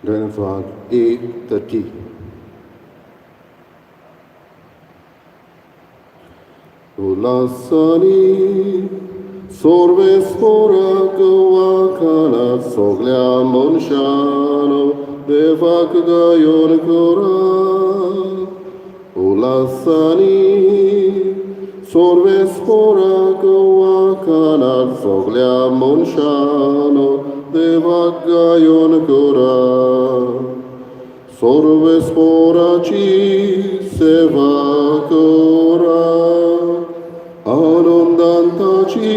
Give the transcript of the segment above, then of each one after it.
Dönefag E30. Ulasani sorbe spora wakala soglia monshano devak gayon kora. Ulasani sorbe spora wakala soglia monshano devak gayon kora. Sorbe spora ci seva kora. Anandantaci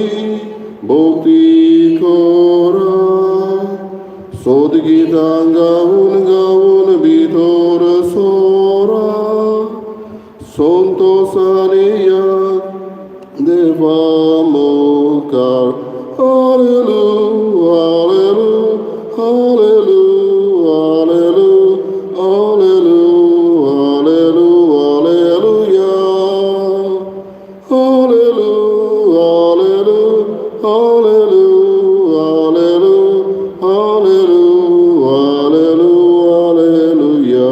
bhakti kora. Sodgitanga un vitor sora. Sonto saniya devamokar. Hallelujah, hallelujah, hallelujah, hallelujah, hallelujah, hallelujah, hallelujah, hallelujah, hallelujah, hallelujah.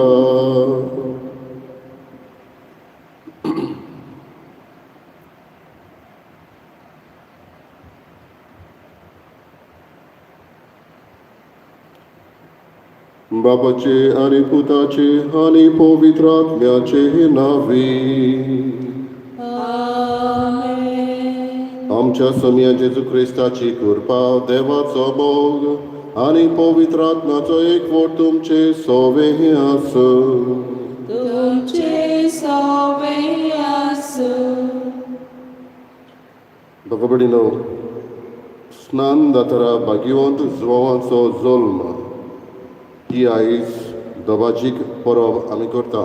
बाबाचे आणि पुताचे आणि पवित्रात्म्याचे नावे. आमच्या सम्या जेजू ख्रिस्ताची कृपा, देवाचो मोग आणि पवित्रात्म्याचो एकवट तुमचे सोवे आस. तुमचे सोवे आसू. भगवडीनो, स्नान जाताना भाग्यवंत जुवांचो जल्म ही आयज दोबाजीक परब आमी करता.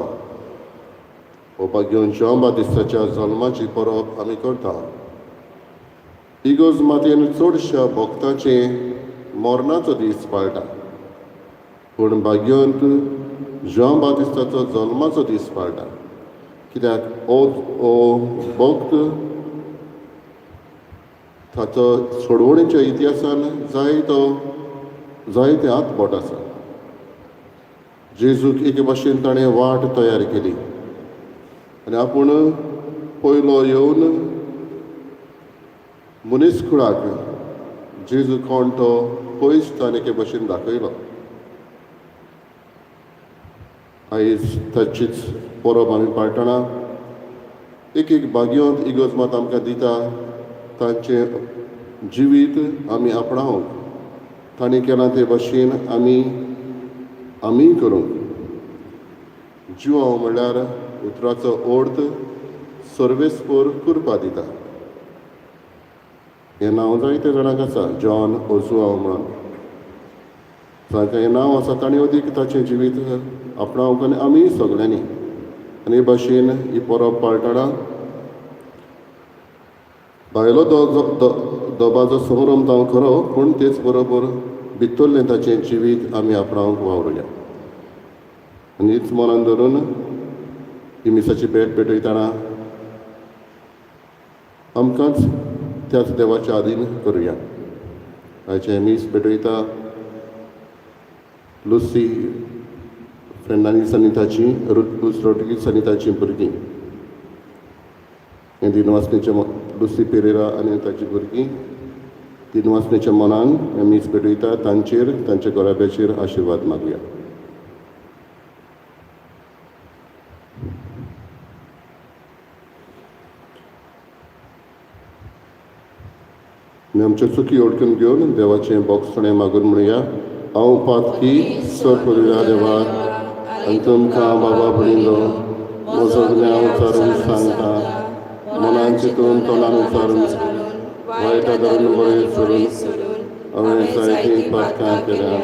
हो भाग्यवंत जॉन बातिस्ताच्या जल्माची परब आमी करता. इगोज मातयेन चडशा भक्तांचे मरणाचो दीस पाळटा, पूण भाग्यवंत जॉन बातिस्ताचो जल्माचो दीस पाळटा. कित्याक हो भक्त ताचो सोडवणेच्या इतिहासान जायते हातबोट आसा. जेजूक एके भाशेन ताणें वाट तयार केली आनी आपूण पयलो येवन मनीसकुळाक जेजू कोण तो पयस ताणें एके भाशेन दाखयलो. आयज ताचीच परब आमी पाळटना एक एक भाग्यवंत इगोज आमकां दिता. तांचें जिवीत आमी आपणावंक, तांणी केलां ते भाशेन आमी करूंक. जिवांव म्हणल्यार उतराचो अर्थ सर्वेस्पर करपा दिता. हें नांव जायते जाणांक आसा, जॉन ओजुआंव म्हणून. जांकां हें नांव आसा तांणी अदीक ताचें जिवीत आपणावंक आनी आमी सगळ्यांनी. आनी हे भाशेन ही परब पाळटना भायलो दोबाचो समारंभ जावं खरो, पूण तेच बरोबर भितरलें ताचें जिवीत आमी आपणावंक वावरुया. आनी हीच मनान धरून ही मिसाची भेट भेटयतना आमकांच त्याच देवाच्या आदीन करुया. आयचें मीस भेटयता लुसी फेर्नांडीस आनी ताची लूस रॉड्रिगीज आनी ताचीं भुरगीं. हें दिनवासनेच्या लुसी पेरेरा आनी ताचीं भुरगीं दिनवासनेच्या मनान हें मीस भेटयता. तांचेर तांच्या घोराब्याचेर आशिर्वाद मागुया. आनी आमच्यो चुकी ओळखून घेवन देवाचें बोगसणें मागून म्हणुया. हांव पातकी सोरपुर्या देवाक आनी तुमकां बाबा भणिल्लो म्हजो ज्ञान उचारून सांगता. मनान चिंतून तोंडान उचारून वायटा धरून बरें सोडून हांवें जायतीं पातकां केल्यात.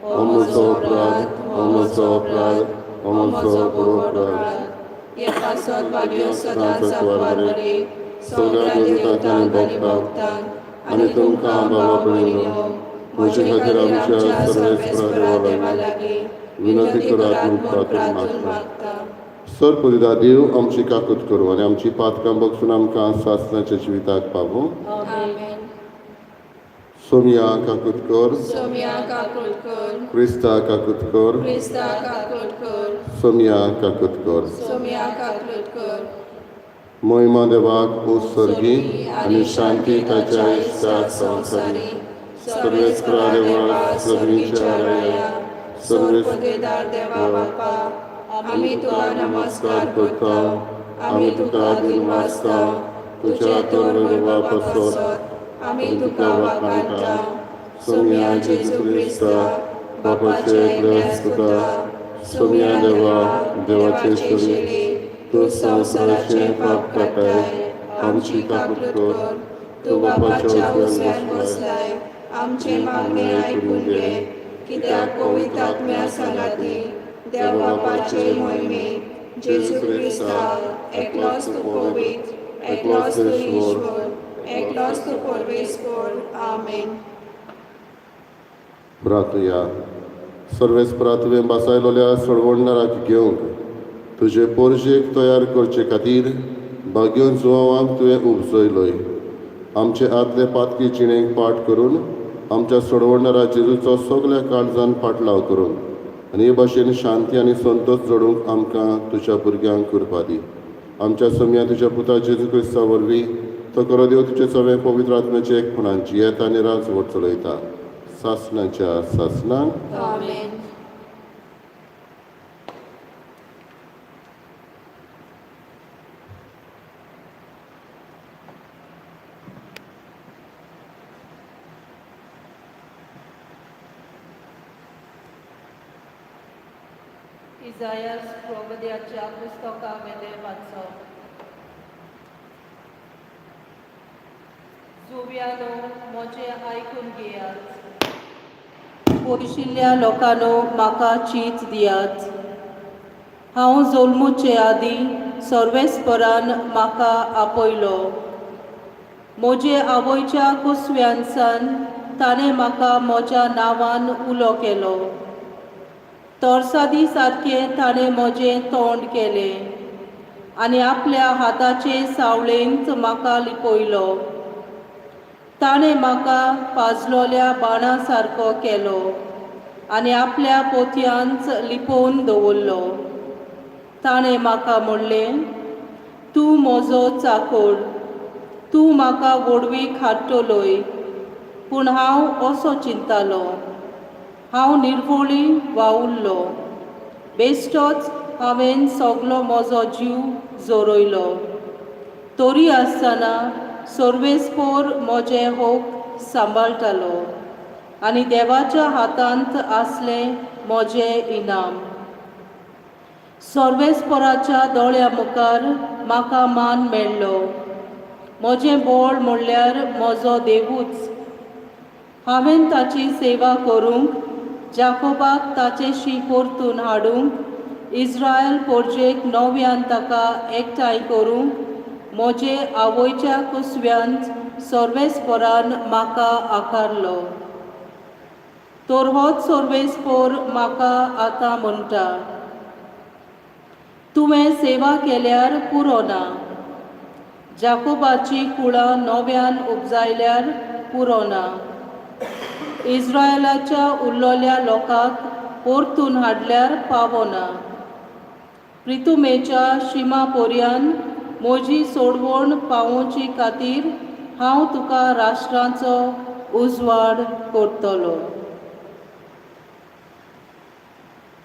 हो म्हजो अपराध, हो म्हजो अपराध, हो म्हजो बरो अपराध. येता सौभाग्य सदां सांबाळणे सगळ्या दुतांक आनी भक्तांक आनी तुमकां बाबा भणिल्लो म्हजे खातीर आमच्या सर्वेस्परा देवा लागीं विनंती करात म्हूण प्रार्थना मागता. सर्पुरिदा देव आमची काकूत करूं आनी आमची पातकां बगसून आमकां सासणाच्या जिविताक पावूं. सोमिया काकुतकर, सोम्या काकुलकर, क्रिस्ता काकुतकर, क्रिस्ता काकुलकर, सोमिया काकुतकर. सोम्या काकुलकर. महिमा देवाक उत्सर्गी आणि शांती ताच्या इश्टाक संवसारी सर्वेस्परा देवा सगळींच्या राया सर्वपदेदार देवा बापा आम्ही तुका नमस्कार करता आम्ही तुका दिनवासता तुझ्या तोरवेवा पासत आम्ही तुका वाखाणटा सोम्या जेजू क्रिस्ता बापाचे एकल्याच पुता सोम्या देवा देवाचे शेळी तू संसाराचे पाप काटाय आमची कापूर कर तू बापाच्या उजव्यान बसलाय आमचे मागणे ऐकून घे कित्याक पवित्र आत्म्या सांगाती देव बापाचे महिमे जेजू क्रिस्ता एकलोच तू पवित्र एकलोच तू ईश्वर एकलोच तू परमेश्वर आमेन. प्रार्थया सर्वेस्परा तुवें बसायलोल्या सडवडणाराक घेवंक तुजे पोरजेक तयार करचे खातीर भाग्योन जुवांक तुवें उपजयलोय. आमचे आदले पातकी जिणेक पाठ करून आमच्या सडवडणारा जेजूचो सगल्या काळजान पाटलाव करून आनी हे भाशेन शांती आनी संतोश जोडूंक आमकां तुज्या भुरग्यांक करपा दी. आमच्या सोम्या तुज्या पुता जेजू क्रिस्ता वरवीं तो करो देव तुजे सगळे पवित्र आत्म्याचे एकपणान जियेता आनी राजवट चलयता सासणाच्या सासणान. आमेन. इजायास प्रोवद्याच्या पुस्तकामध्ये वाचप. जुव्यानो मोचे आयकून घेयात, पयशिल्ल्या लोकांनो म्हाका चीज दियात. हांव जल्मुचे आदीं सर्वेस्परान म्हाका आपयलो. म्हजे आवयच्या कुसव्यांसान ताणें म्हाका म्हज्या नांवान उलो केलो. तोरसादी सारकें ताणें म्हजें तोंड केलें आनी आपल्या हाताचे सावळेंत म्हाका लिपयलो. ताणें म्हाका पाजलोल्या बाणा सारको केलो आनी आपल्या पोतयांत लिपोवन दवरलो. ताणें म्हाका म्हणलें, तूं म्हजो चाकर, तूं म्हाका वडवीक हाडटलोय. पूण हांव असो चिंतालो, हांव निर्वोळी वावुरलो. बेश्टोच हांवें सगलो म्हजो जीव जोरयलो. तरी आसतना सर्वेस्पोर म्हजें होक सांबाळटालो आनी देवाच्या हातांत आसलें म्हजें इनाम. सर्वेस्पोराच्या दोळ्या मुखार म्हाका मान मेळ्ळो. म्हजें बोळ म्हणल्यार म्हजो देवूच. हांवें ताची सेवा करूंक, जाकोबाक ताचेशी परतून हाडूंक, इस्रायल पोरजेक नव्यान ताका एकठांय करूंक म्हजे आवयच्या कुसव्यांत सर्वेस्पोरान म्हाका आकारलो. तर होच सर्वेस्पोर म्हाका आतां म्हणटा, तुवें सेवा केल्यार पुरो ना. जाकोबाची कुळां नव्यान उपजायल्यार पुरो ना. इस्रायलाच्या उरलोल्या लोकांक परतून हाडल्यार पावो ना. प्रितुमेच्या शिमा पर्यान म्हजी सोडवण पावोवची खातीर हांव तुका राष्ट्रांचो उजवाड करतलो.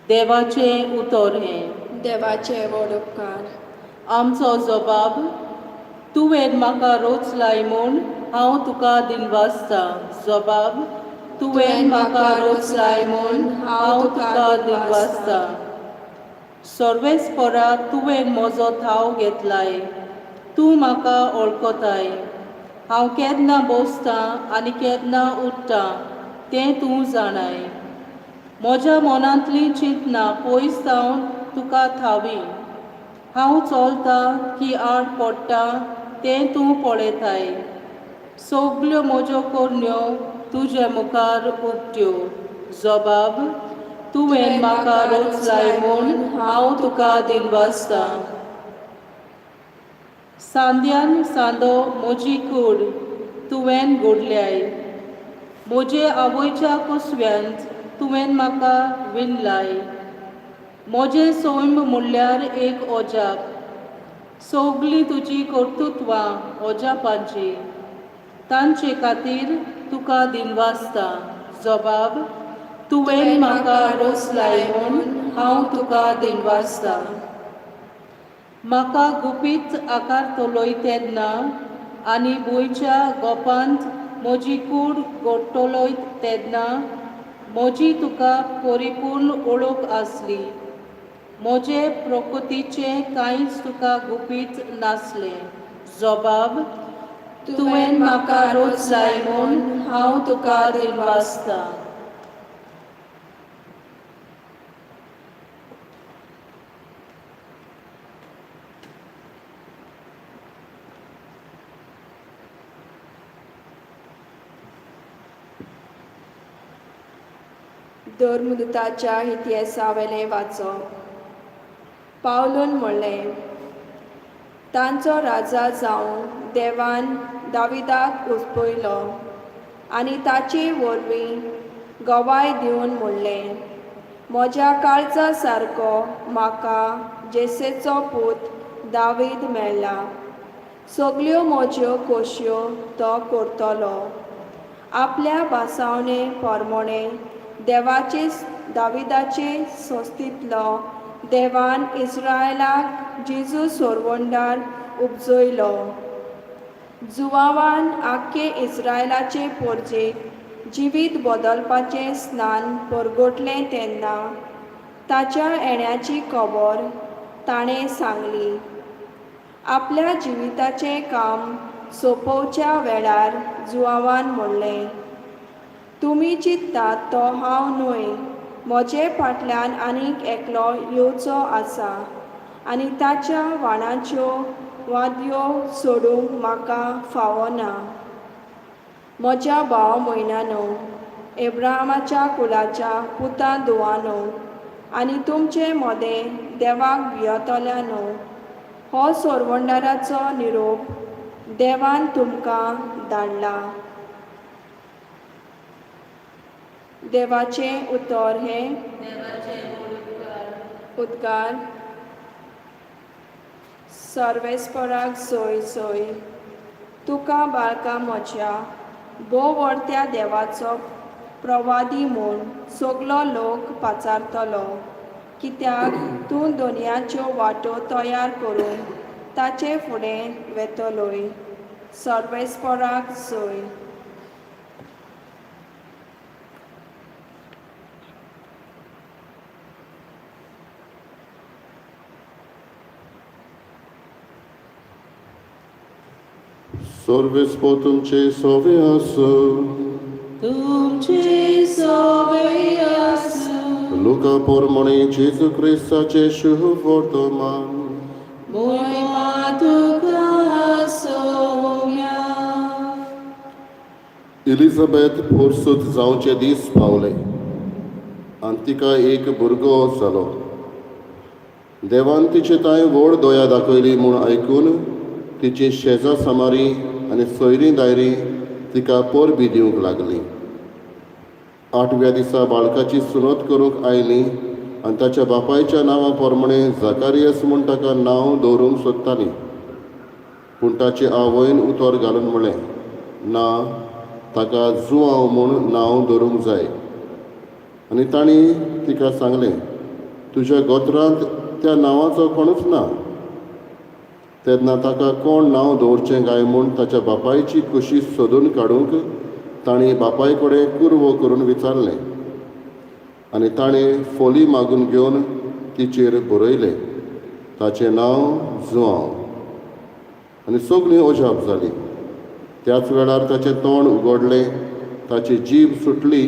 देवाचें उतर हें. देवाचे व्हड उपकार. आमचो जबाब, तुवें म्हाका रोचलाय म्हूण हांव तुका दिनवासता. जबाब, तुवें म्हाका रोचलाय म्हूण हांव तुका दिनवासता. सर्वेस्परा तुवें म्हजो थाव घेतलाय. तूं म्हाका वळखताय. हांव केन्ना बसतां आनी केन्ना उठ्ठां तें तूं जाणाय. म्हज्या मनांतलीं चिंतनां पयस सावन तुका थावी. हांव चलतां की आड पडटां तें तूं पळयताय. सगल्यो म्हज्यो करण्यो तुजे मुखार उक्त्यो. जबाब, तुवें म्हाका रोचलाय म्हूण हांव तुका दिनवासता. सांद्यान सांदो म्हजी कूड तुवें घडल्याय. म्हजे आवयच्या कुसव्यांत तुवें म्हाका विणलाय. म्हजें सैम म्हणल्यार एक ओजाप. सगलीं तुजी कर्तुत्वां ओजापांची. तांचे खातीर तुका दिनवासता. जबाब: तुवें म्हाका रोसलाय म्हूण हांव तुका दिनवासता. म्हाका गुपीत आकारतलोय तेन्ना आनी भुंयच्या गोपांत म्हजी कूड घोट्टलोय तेन्ना म्हजी तुका परिपूर्ण ओळख आसली. म्हजे प्रकृतीचें कांयच तुका गुपीत नासलें. जबाब: तुवें म्हाका रोसलाय म्हूण हांव तुका दिनवासता. धर्मदुताच्या इतिहासावेलें वाचप. पावलून म्हणलें, तांचो राजा जावन देवान दाविदाक उस्पयलो आनी ताचे वरवीं गवाय दिवन म्हणलें, म्हज्या काळजा सारको म्हाका जेसेचो पूत दावीद मेळ्ळा. सगल्यो म्हज्यो खोशयो तो करतलो. आपल्या भासावणे पोरमोणे देवाचे दाविदाचे संस्थितलो देवान इस्रायलाक जेजू सोरवंडार उपजयलो. जुवावान आख्खे इस्रायलाचे पोरजेक जिवीत बदलपाचें स्नान परगटलें तेन्ना ताच्या येण्याची खबर ताणें सांगली. आपल्या जिविताचें काम सोंपोवच्या वेळार जुवावान म्हणलें, तुमी चिंत्तात तो हांव न्हय. म्हजे फाटल्यान आनीक एकलो येवचो आसा आनी ताच्या वाणाच्यो वाद्यो सोडूंक म्हाका फावना. म्हज्या भाव म्हयन्यानो, एब्राहामाच्या कुलाच्या पुतां धुवानो आनी तुमचे मोदें देवाक भियेतल्यानो, हो सोरवंडाराचो निरोप देवान तुमकां धाडला. देवाचें उतर हें उद्गार. सर्वेस्पराक सोय सोय. तुका बाळका म्हज्या भोववर्त्या देवाचो प्रवादी म्हूण सगलो लोक पाचारतलो, कित्याक तूं दुनियाच्यो वाटो तयार करून ताचे फुडें वेतलोय. सर्वेस्पराक सोय. Sorves potumce sove asu, तुमचे सवय आसूं. Luca pormone Jesu Christace शुभवर्तमान. महिमा तुका सौम्या. इलिझाबेथ पोरसूत जावचे दीस पावले आनी तिका एक भुरगो जालो. देवान तिचे ताय व्हड दया दाखयली म्हूण आयकून तिची शेजा समारी आनी सोयरीं दायरीं तिका पोरबी दिवंक लागलीं. 8व्या दिसा बाळकाची सुनोत करूंक आयलीं आनी ताच्या बापायच्या नांवा पोरमणे झकारियास म्हूण ताका नांव दवरूंक सोदतालीं. पूण ताचे आवयन उतर घालून म्हणलें, ना, ताका जुआंव म्हूण नांव दवरूंक जाय. आनी तांणी तिका सांगलें, तुज्या गोत्रांत त्या नांवाचो कोणूच ना. तेन्ना ताका कोण नांव दवरचें काय म्हूण ताच्या बापायची कुशीक सोदून काडूंक तांणी बापाय कडेन कुरवो करून विचारलें. आनी ताणें फोली मागून घेवन तिचेर बरयलें, ताचें नांव जुआंव. आनी सगलीं ओजाप जालीं. त्याच वेळार ताचें तोंड उगडलें, ताची जीब सुटली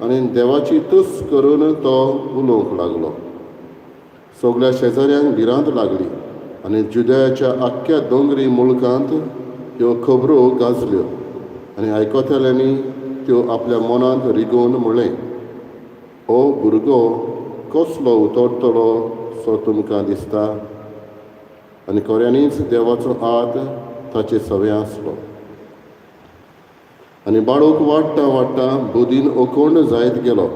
आनी देवाची तुस करून तो उलोवंक लागलो. सगल्या शेजाऱ्यांक भिरांत लागली आनी जुदयाच्या आख्ख्या दोंगरी मुल्कांत ह्यो खबरो गाजल्यो आनी आयकतल्यांनी त्यो आपल्या मनांत रिगोवन म्हणलें, हो भुरगो कसलो उतरतलो सो तुमकां दिसता. आनी खऱ्यांनीच देवाचो हात ताचे सवे आसलो. आनी बाळूक वाडटा वाडटा बुदीन ओकोंड जायत गेलो.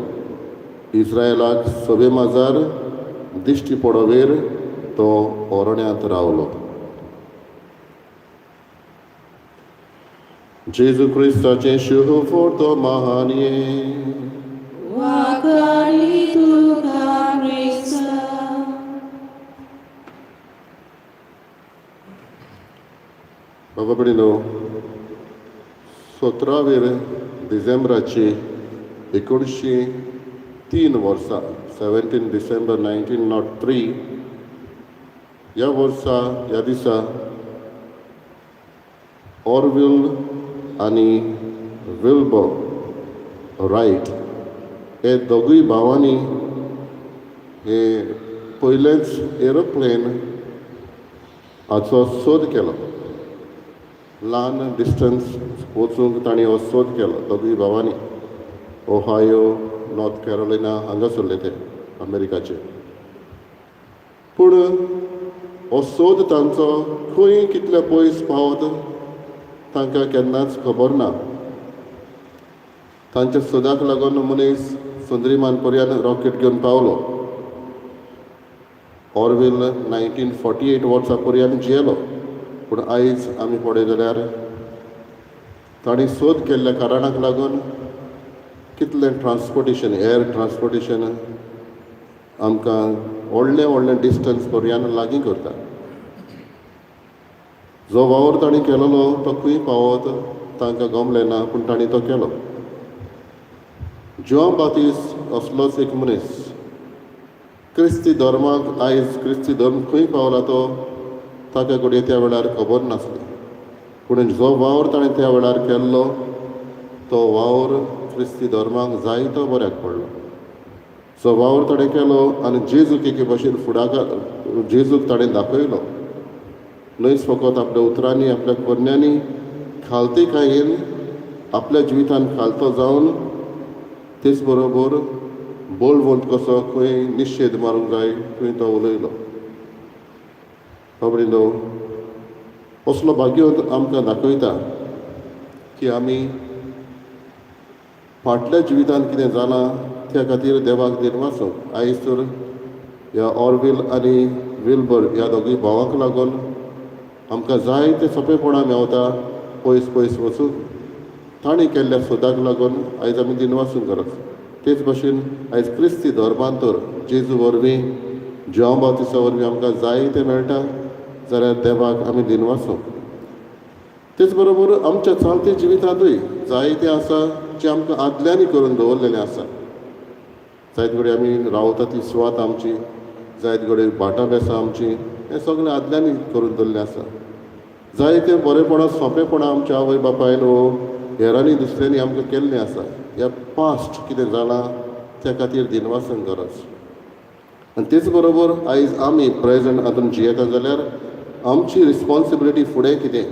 इस्रायलाक सवे माजार दिश्टी पडोवेर तो ओरोण्यांत रावलो. जेजू क्रिस्ताचें शुभ तो महानये. वाकाळी तुका क्रिस्ता. बाबा भयणीनो, 17 डिसेंबराची 1903 वर्सा 17 डिसेंबर 1903 ह्या वर्सा ह्या दिसा ऑरविल आनी विल्बर रायट हे दोगूय भावांनी हे पयलेंच एरोप्लेन हाचो सोद केलो. ल्हान डिस्टन्स वचूंक तांणी हो सोद केलो दोगूय भावांनी. ओहायो, नॉर्थ कॅरोलिना हांगासरले ते अमेरिकाचे. पूण हो सोद तांचो खंय कितले पयस पावत तांकां केन्नाच खबर ना. तांच्या सोदाक लागून मनीस चंद्रिमान पर्यंत रॉकेट घेवन पावलो. ऑरविल 1948 वर्सा पर्यंत जियेलो. पूण आयज आमी पळय जाल्यार तांणी सोद केल्ल्या कारणाक लागून कितलें ट्रान्सपोर्टेशन, एअर ट्रान्सपोर्टेशन आमकां व्हडलें व्हडलें डिस्टन्स पर्यंत लागीं करता. जो वावर तांणी केलेलो तो खंय पावत तांकां गमलें ना, पूण तांणी तो केलो. जॉन बातिस्ट असलोच एक मनीस. क्रिस्ती धर्माक आयज क्रिस्ती धर्म खंय पावला तो ताका कडेन त्या वेळार खबर नासली. पूण जो वावर ताणें त्या वेळार केल्लो तो वावर क्रिस्ती धर्माक जायतो बऱ्याक पडलो. जो वावर ताणें केलो आनी जेजूक एके भाशेन फुडाकार जेजूक ताणें दाखयलो. न्हयच फकत आपल्या उतरांनी आपल्या कोन्यांनी खालतीकायेन आपल्या जिवितान खालतो जावन तेच बरोबर बोलवंत कसो खंय निशेध मारूंक जाय थंय तो उलयलो. बाबडीनो, असलो भाग्यवंत आमकां दाखयता की आमी फाटल्या जिवितान कितें जालां त्या खातीर देवाक दिनवासूं. आयज तर ह्या ऑरविल आनी विल्बर ह्या दोगूय भावांक लागून आमकां जायते सोंपेपणां मेवता पयस पयस वचूंक. तांणी केल्ल्या सोदाक लागून आयज आमी दिनवासूं गरज. तेच भाशेन आयज क्रिस्ती धर्मान तर जेजू वरवीं जॉन बातिस्ता वरवीं आमकां जायतें मेळटा जाल्यार देवाक आमी दिनवासूं. तेच बरोबर आमच्या चलते जिवितांतूय जायतें आसा जें आमकां आदल्यांनी करून दवरलेलें आसा. जायते कडेन आमी रावता ती सुवात आमची, जायते कडेन भाटां बेसां आमची, हें सगळें आदल्यांनी करून दवरलें आसा. जायतें बरेपणां सोंपेपणां आमच्या आवय बापायन वो हेरांनी दुसऱ्यांनी आमकां केल्लें आसा. ह्या पास्ट कितें जालां त्या खातीर दिनवासन गरज. आनी तेच बरोबर आयज आमी प्रेजंट हातून जियेता जाल्यार आमची रिस्पॉन्सिबिलिटी फुडें कितें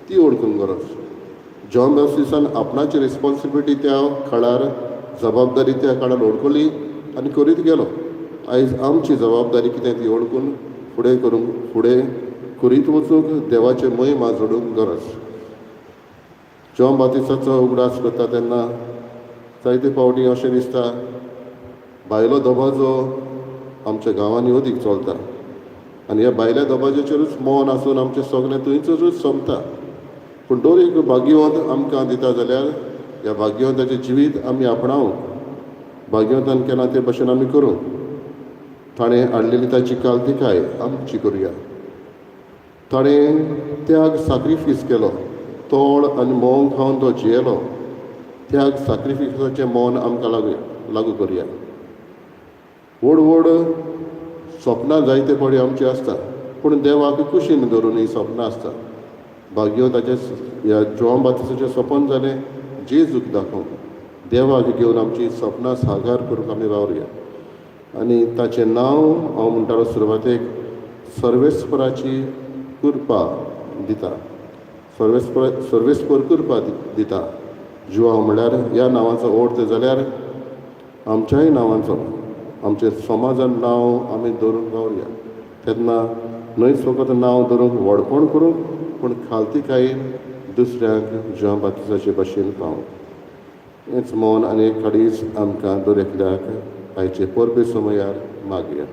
ती ओळखूंक गरज. जॉन बातिस्तान आपणाची रिस्पॉन्सिबिलिटी त्या काळार जबाबदारी त्या काळार ओळखली आनी करीत गेलो. आयज आमची जबाबदारी कितें ती ओळखून फुडें करीत वचूंक देवाचे महिमा जोडूंक गरज. जॉन बातिस्ताचो उगडास करता तेन्ना जायते फावटी अशें दिसता भायलो दबाजो आमच्या गांवांनी अदीक चलता आनी ह्या भायल्या दबाज्याचेरूच मोन आसून आमचें सगळें थंयचरूच सोंपता. पूण दर एक भाग्यवंत आमकां दिता जाल्यार ह्या भाग्यवंताचें जिवीत आमी आपणावंक, भाग्यवंतान केलां ते भाशेन आमी करूं. ताणें हाडलेली ताची काल्तिकाय आमची करुया. ताणें त्याग सॅक्रिफीस केलो, तोळ आनी मोंग खावन तो जियेलो. त्याग सॅक्रिफिसाचें मोन आमकां लागू करुया. व्हड व्हड स्वप्नां जायते फावटी आमची आसता, पूण देवाक कुशीन धरून ही स्वप्नां आसता. भाग्यवंताचें ह्या जॉन बातिस्ताचें सपन जालें जेजूक दाखोवंक, देवाक घेवन आमची स्वप्नां साकार करूंक आमी वावरया. आनी ताचें नांव हांव म्हणटालो सुरवातेक सर्वेस्पराची कृपा दिता. सर्वेस्पर कृपा दिता. जुवांव म्हळ्यार ह्या नांवाचो अर्थ जाल्यार आमच्याय नांवांचो, आमच्या समाजान नांव आमी धरून गावया. तेन्ना न्हयच फकत नांव धरूंक व्हडपण करूंक, पूण खालतीकायेन दुसऱ्यांक ज्या बातिजाचे भाशेन पावंक हेच मौन आनी खडीच आमकां दर एकल्याक आयचे परबे समयार मागया.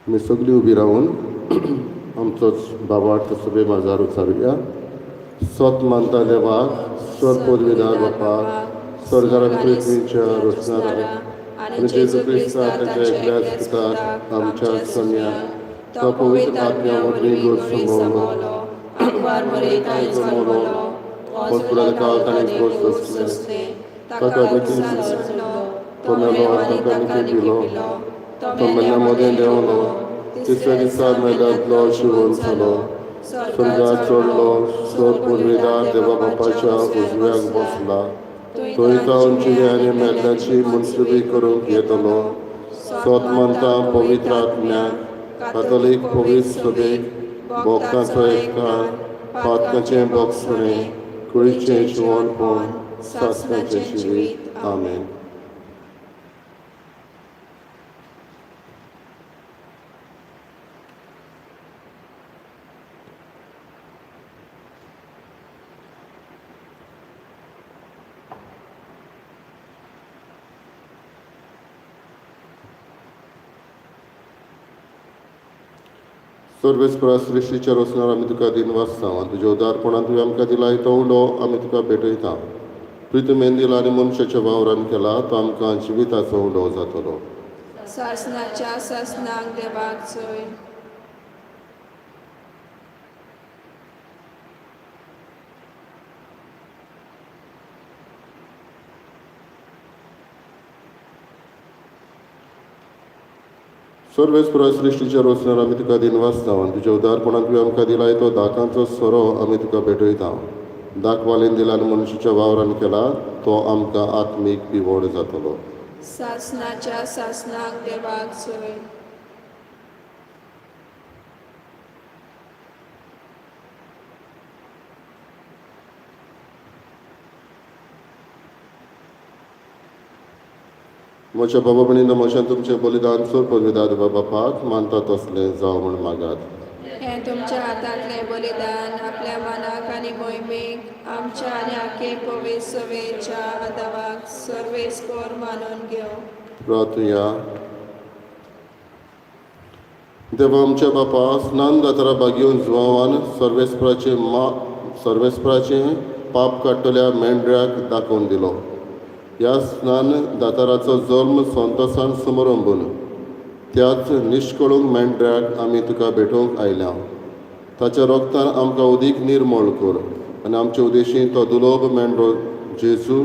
आमी सगळीं उबी रावून आमचोच बाबार्थ सभे माजार उचारुया. स्वत मानता देवाक, स्वर पदवीदार बापाक, स्वर्गार आनी पृथ्वीच्या रचणाराक आनी जेजू क्रिस्ताक ताच्या एकल्याच पुताक आमच्या सैन्याक तो पवित्र आत्म्या वरवीं गोड संभवलो, आंकवार मरयता जमलो, पोसपुरात काळ ताणें गोड सोंसले, ताका बेगीन सोडलो, तो मेलो आनी ताका दिलो, तो मेल्या मदें देंवलो, तिसऱ्या दिसा मेल्यातलो शिवून जालो, स्वर्गात चडलो, स्वर पदवीदार देवा बापाच्या उजव्याक बसला, थंय जावन जिणे आनी मेल्ल्याची मुनसुबी करूंक येतलो. स्वत मानता पवित्र आत्म्याक, कातोलीक पवित्र सभेक, भोगतांचो एकठाण, पातकांचें भोगसणें, कुळीचें जिवणपण, सासणाचें जिवीत. आमेन. सर्वेस्परा सृश्टीच्या रचणार आमी तुका दिनवासता आनी तुज्या उदारपणान तुवें आमकां दिलाय तो उलो आमी तुका भेटयता. प्रितुमेन दिला आनी मनशाच्या वावरान केला तो आमकां जिविताचो उलो जातलो. सासणाच्या सासणाक देवाक जय. सर्वेस्परा सृश्टीच्या रचणार आमी तुका दिनवासता आनी तुज्या उदारपणान तुवें आमकां दिलाय तो दाकांचो सोरो आमी तुका भेटयता. दाक वालेन दिला आनी मनशाच्या वावरान केला तो आमकां आत्मीक पिवोड जातलो. सासणाच्या सासणाक देवाक जय. म्हज्या बाबा भणीन मोशान तुमचें बलिदान सोर पदवीदार देवा बापाक मानता तसलें जावं म्हण मागात. हें तुमच्या हातांतलें बलिदान आपल्या मनाक आनी मोहिमेक आमच्या आनी आखे पवित्र सभेच्या आदाराक सर्वेस्पर मानून घेव. प्रार्थुया. देवा आमच्या बापा, स्नान जाताना बागेवन जुवावान सर्वेस्पराचें पाप काडटल्या मेंढऱ्याक दाखोवन दिलो. ह्या स्नान दाताराचो जल्म संतोसान समारंभून त्याच निश्कळूंक मेंढऱ्याक आमी तुका भेटोवंक आयल्या. ताच्या रोगतान आमकां उदीक निर्मळ कर आनी आमचे उदेशीं तो दुलोभ मेंढरो जेजू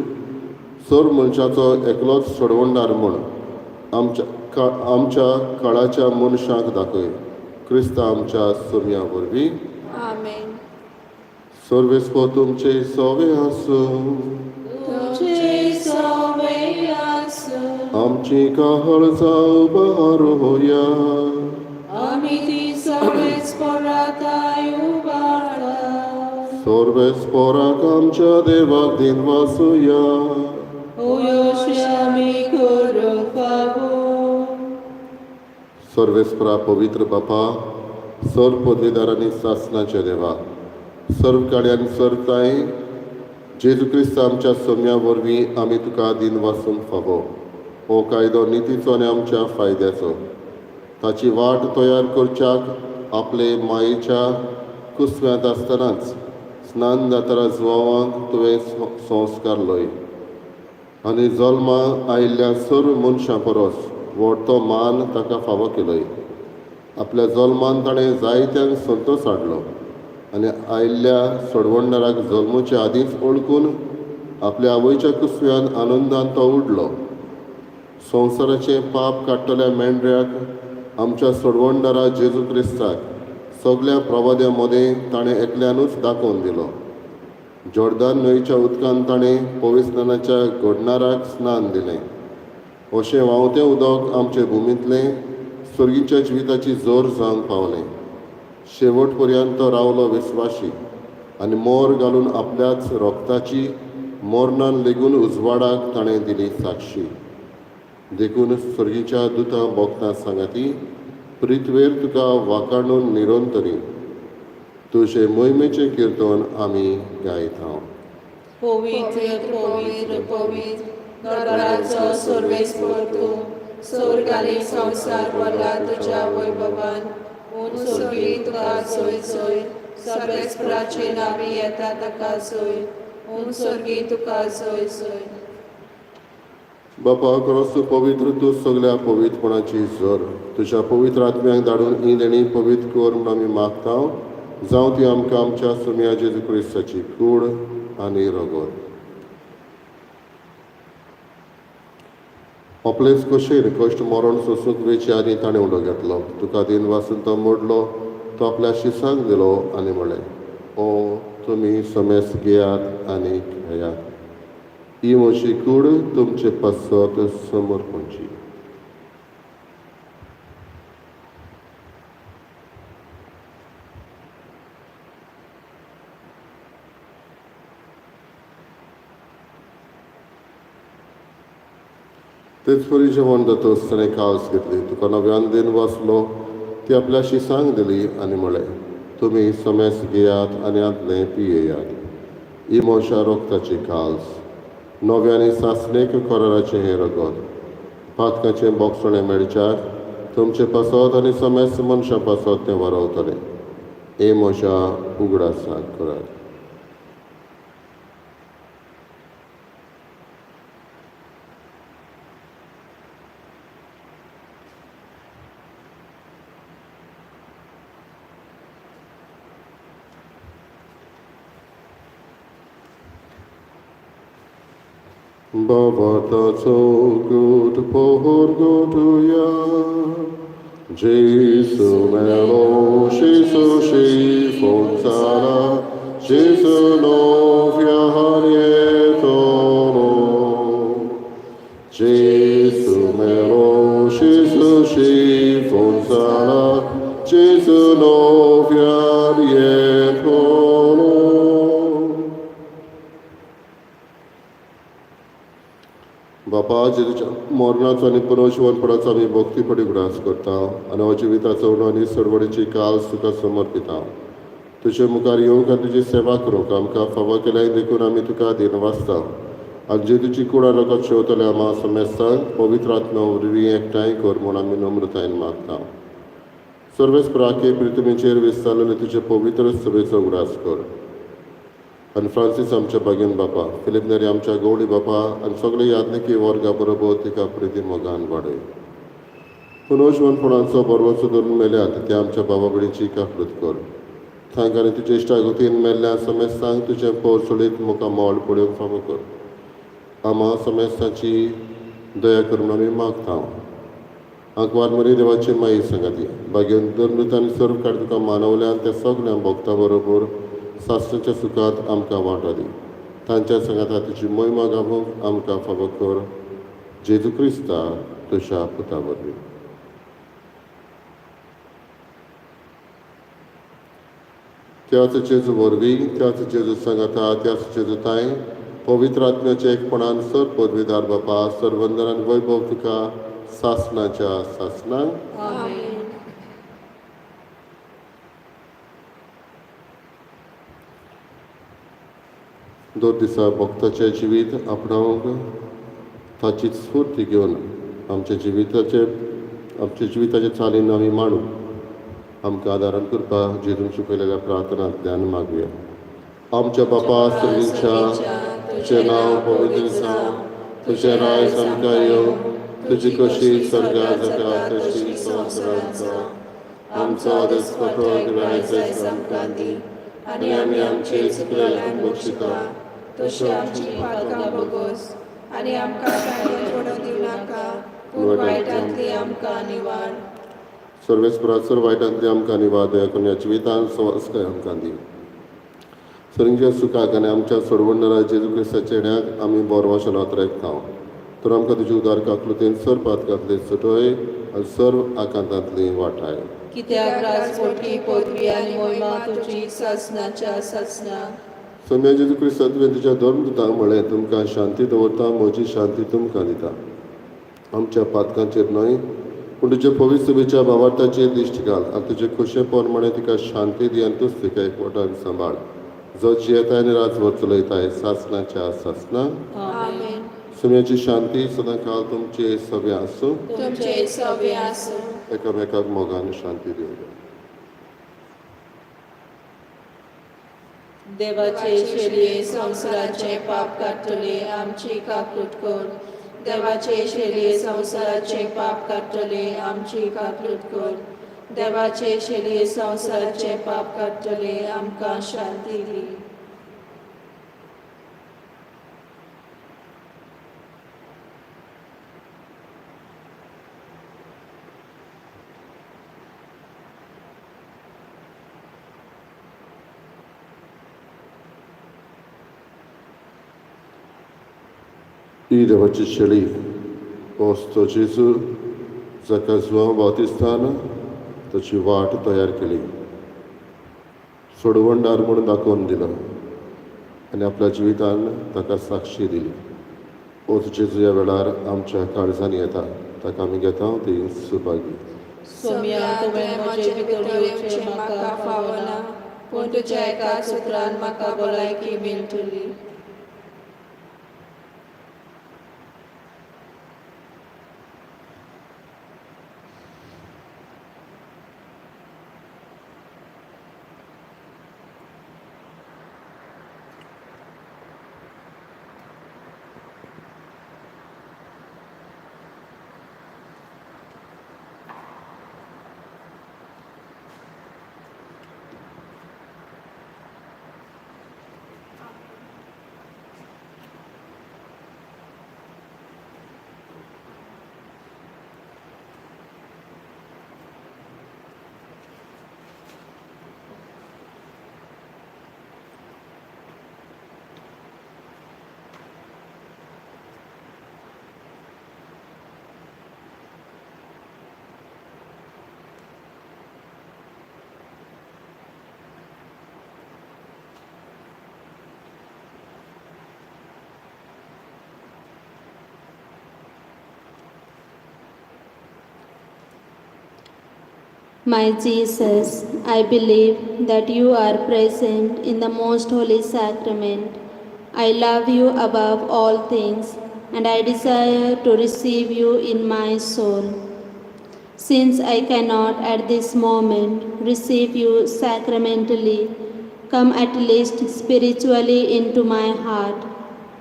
सर मनशाचो एकलोच सोडवणदार म्हूण आमच्या काळाच्या मनशांक दाखय. क्रिस्ता आमच्या सोम्या वरवीं. आमेन. सर्वेस्पो तुमचे सोवे आसूं. आमची काळजां उबार होया. आमी ती सर्वेस्पराताय उबारता. सर्वेस्पराक आमच्या देवाक दिनवासुया. सर्वेस्परा पवित्र बापा, सर्व पदवीदारांनी सासणाच्या देवा, सर्व काड्यांनी सरताय जेजू क्रिस्त आमच्या सोम्या वरवीं आमी तुका दिन वासूंक फावो. हो कायदो नितीचो आनी आमच्या फायद्याचो. ताची वाट तयार करच्याक आपले मायेच्या कुसव्यांत आसतनाच स्नान जाताना जुवांक तुवें संस्कार लय आनी जल्मा आयिल्ल्या सर्व मनशां परस व्हडतो मान ताका फावो केलोय. आपल्या जल्मान ताणें जायत्यांक संतोश हाडलो आनी आयिल्ल्या सोडवणदाराक जल्माच्या आदींच ओळखून आपल्या आवयच्या कुसव्यान आनंदान तो उडलो. संवसाराचें पाप काडटल्या मेंढऱ्याक आमच्या सोडवणदारा जेजू क्रिस्ताक सगळ्या प्रवाद्यां मदें ताणें एकल्यानूच दाखोवन दिलो. जोर्दान न्हंयच्या उदकान ताणें पवित्रस्नानाच्या घडणाराक स्नान दिलें. अशें व्हांवतें उदक आमचे भुमींतलें स्वर्गीच्या जिविताची जोर जावंक पावलें. शेवट पर्यंत रावलो विस्वाशी आनी मोर घालून आपल्याच रोगताची मोरणान लेगून उजवाडाक ताणें दिली साक्षी. देखून स्वर्गीच्या दुतां भोगतां सांगाती, प्रितवेर तुका वाकाणून निरोंतरी तुझे मोहिमेचे कीर्तन आमी गायता. पवित्र पवित्र पवित्र नरकाचो सर्वेस्पर तूं स्वर्ग आनी संवसार भरला तुज्या वैभवान उंचगी तुका सोय सोय सर्वेस्पराचे नावी येता ताका सोय उंचगी तुका सोय सोय. बापा खरोच पवित्र तूं सगळ्या पवित्रपणाची जोर तुज्या पवित्र आत्म्याक धाडून ही देणी पवित्र कर म्हूण आमी मागता. जावं ती आमकां आमच्या सुम्या जेजू क्रिस्ताची कूड आनी रगत. आपलेच कशेर कश्ट मरण सोसूंक वेची आनी ताणें उडो घेतलो. तुका दिन वासून तो मोडलो, तो आपल्या शिसांक दिलो आनी म्हळें, ओ तुमी समेस घेयात आनी खेयात. ही म्हजी कूड तुमचे पसत समर्पणची. तेच परी जेवण जातच ताणें कास घेतली. तुका नव्यान दिन वाचलो, ती आपल्या शिसांक दिली आनी म्हळें, तुमी समेस घेयात आनी आदलें पियेयात. ही म्हज्या रोगताची काल्स नव्यानी सासणेक कराराचें हें रगत. पातकाचें बोगसणें मेळच्यार तुमचे पासत आनी समेस मनशां पासत तें वारवतलें. हे म्हज्या उगडासाक करात. Babataco good pohor gotuja, Jesu melo shiso shifonzara, Jesu novia harietono. Jesu melo shiso shifonzara, Jesu novia harietono. बापा जेजूच्या मरणाचो आनी पुनर्जीवनपणाचो आमी भक्तीपडी उगडास करता आनी हो जिविताचो उणो आनी सरवडीची काल्स तुका समर्पिता. तुजे मुखार येवंक आनी तुजी सेवा करूंक आमकां फावो केल्याय देखून आमी तुका दिन वाचता. आनी जेजूची कुडा रगत शेवतले आमा समेस्तांक पवित्र आत्म्या वरवीं एकठांय कर म्हूण आमी नम्रतायेन मागता. सर्वेस्पराके प्रितमेचेर विस्तारलेले तुजे पवित्र सभेचो उगडास कर. आनी फ्रांसीस आमच्या बागेन बापा, फिलीप नेरी आमच्या गवळी बापा आनी सगळे यादनिकी वर्गा बरोबर तिका प्रिती मोगान वाडय. पुनर्जीवनपणाचो बरवचो धरून मेल्यात ते आमच्या बाबा भयणीची काकूट कर. थांग आनी तुजे इश्टागतीन मेल्ल्या समेस्तांक तुजें पोरसुळीत मुखां मोल पळोवंक फावो कर. आमा समेस्ताची दया करून आमी मागता. आंकवार मरी देवाची माई सांगाती बागेन धर्मीत आनी सर्व काड तुका मानवल्यान त्या सगळ्या भक्तां बरोबर सासणाच्या सुखात आमकां वांटो दी. तांच्या संगाता तुजी मोहिमा गावूंक आमकां फावो कर. जेजू क्रिस्ता तुज्या पुता वरवीं. त्याच जेजू वरवीं, त्याच जेजू संगाता, त्याच जेजू ताय पवित्र आत्म्याच्या एकपणान सर पदवीदार बापा सर्वंदन आनी वैभव तुका सासणाच्या सासणांक. आमेन. दोन दिसा भक्ताचें जिवीत आपणावंक ताची स्फूर्ती घेवन आमच्या जिविताचे चालीन आमी मांडू. आमकां आदारण करपाक जेजून शिकयलेल्या प्रार्थनांतल्यान मागुया. आमच्या बापा सर्वींच्या तुजें नांव पवित्र जावं, तुजें राय आमकां येवं, तुजी कशी स्वर्गा जाता तशी संवसारांत जावं. आमचो दिसपटो दिवाळेचो आमकां दी आनी आमी आमचे चुकलेल्यांक बक्षिता तशी आमची पातकां बगोस आनी आमकां शाळेंत पडूं दिवं नाका, पूण वायटांतली आमकां निवाड. सर्वेस्पराचो वायटांतली आमकां निवाड दया करून ह्या जिवितांत संवस्कार आमकां दी. सर्वींच्या सुखाक आनी आमच्या सोडवणदारा जेजू क्रिस्ताच्या येण्याक आमी बरो वचनांत रेखता. तर आमकां तुजी उदार काकलुतेन सर पातकांतली सुटय आनी सर्व आकांतांतली वाटाय. कित्याक राजकोटी पदवी आनी मोहिमा तुजी सासणाच्या सासणाक. सम्या जेजू क्रिस्ता तुवें तुज्या धर्मदुतांक म्हळें, तुमकां शांती दवरता, म्हजी शांती तुमकां दिता. आमच्या पातकांचेर न्हय पूण तुजे पवित्र सभेच्या भावार्थाचेर दिश्ट घाल आनी तुजे खुशेपणान तिका शांती दी आनी तूंच तिका एकवटान सांबाळ जो जियेताय आनी राजभर चलयताय सासणाच्या सासना आमेन. सुम्याची शांती सदां काळ तुमचे सभे आसूं तुमचे सवे आसूं. एकामेकाक मोगान शांती दिवं. देवाचे शेळये संवसाराचे पाप काडटले आमची काकूट कर. देवाचे शेळये संवसाराचे पाप काडटले आमची काकूट कर. देवाचे शेळये संवसाराचे पाप काडटले आमकां शांती दी. ही देवाची शेळी असतो जेजू जाका जुआंव बावतिस्तान ताची वाट तयार केली, सोडवणदार म्हणून दाखोवन दिलो आनी आपल्या जिवितान ताका साक्षी दिली. ओच जेजू ह्या वेळार आमच्या काळजांनी येता, ताका आमी घेता ती सुभागी. सोम्या तुवें म्हजे भितर येवचें म्हाका फावना, पूण तुज्या एका सुत्रान म्हाका भलायकी मेळटली. My Jesus, I believe that you are present in the most holy sacrament. I love you above all things, and I desire to receive you in my soul. Since I cannot at this moment receive you sacramentally, come at least spiritually into my heart.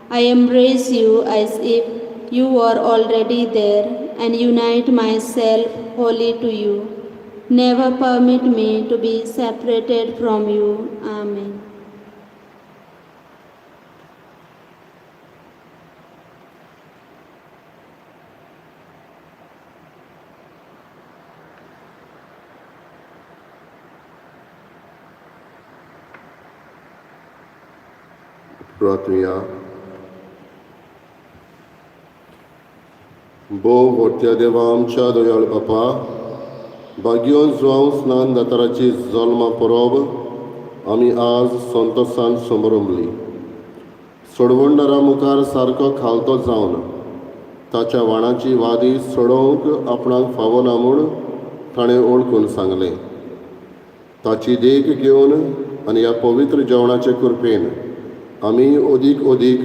I embrace you as if you were already there and unite myself wholly to you. Never permit me to be separated from you. Amen. प्रार्थना. बो व्हडट्या देवा आमच्या दयाळ बापा, भाग्योन जुआंव स्नान दाताराची जल्मा परब आमी आज संतोशान समरंबली. सोडवणदारा मुखार सारको खालतो जावन ताच्या वाणाची वादी सोडोवंक आपणाक फावना म्हूण ताणें ओळखून सांगलें. ताची देख घेवन आनी ह्या पवित्र जेवणाचे कृपेन आमी ओदीक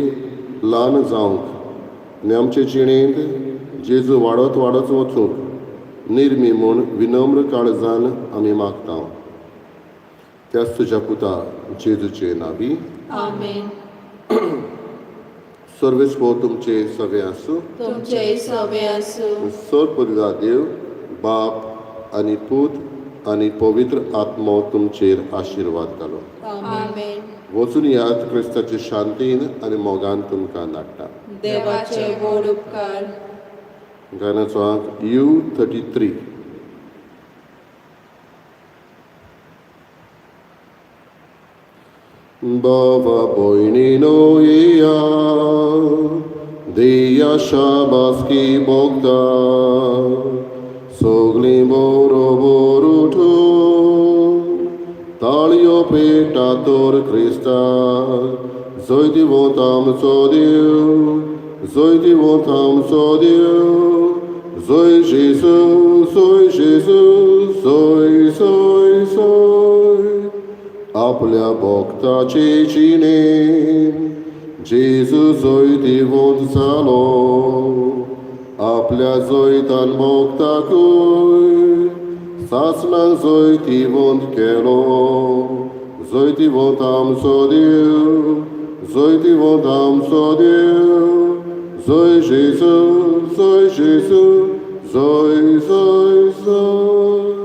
ल्हान जावंक आनी आमचे जिणेंत जेजू वाडत वचूंक निर्मी म्हूण विनम्र काळजान आमी मागता. त्याच तुज्या पुता जेजूचे नांवी. आमेन. सर्वेस्पो तुमचे सवे आसूं. तुमचे सवे आसूं. सर्वपरिदा देव बाप आनी पूत आनी पवित्र आत्मो तुमचेर आशिर्वाद घालो. आमेन. वचून यात क्रिस्ताचे शांतीन आनी मोगान तुमकां धाडटा. देवाचे गोड उपकार. गाण्याचो अंक U33. बाबा भयणीनो येया, देया शाबासकी बोगदा, सगळीं बरोबर उठून ताळयो पेटातोर क्रिस्ताक. जय दिवोत आमचो देव, जय दिवोत आमचो देव, Zoe Jésus, Zoe Jésus, Zoe, Zoe, Zoe. आपल्या भक्ताचे जिणेन जेजू जोयतीवंत जालो. आपल्या जोयतान भक्ताकूय सासणाक जोयतीवंत केलो. जोयतीवंत आमचो देव, जोयतीवंत आमचो देव. Zoe Jésus, Zoe Jésus, Zoe, Zoe, Zoe.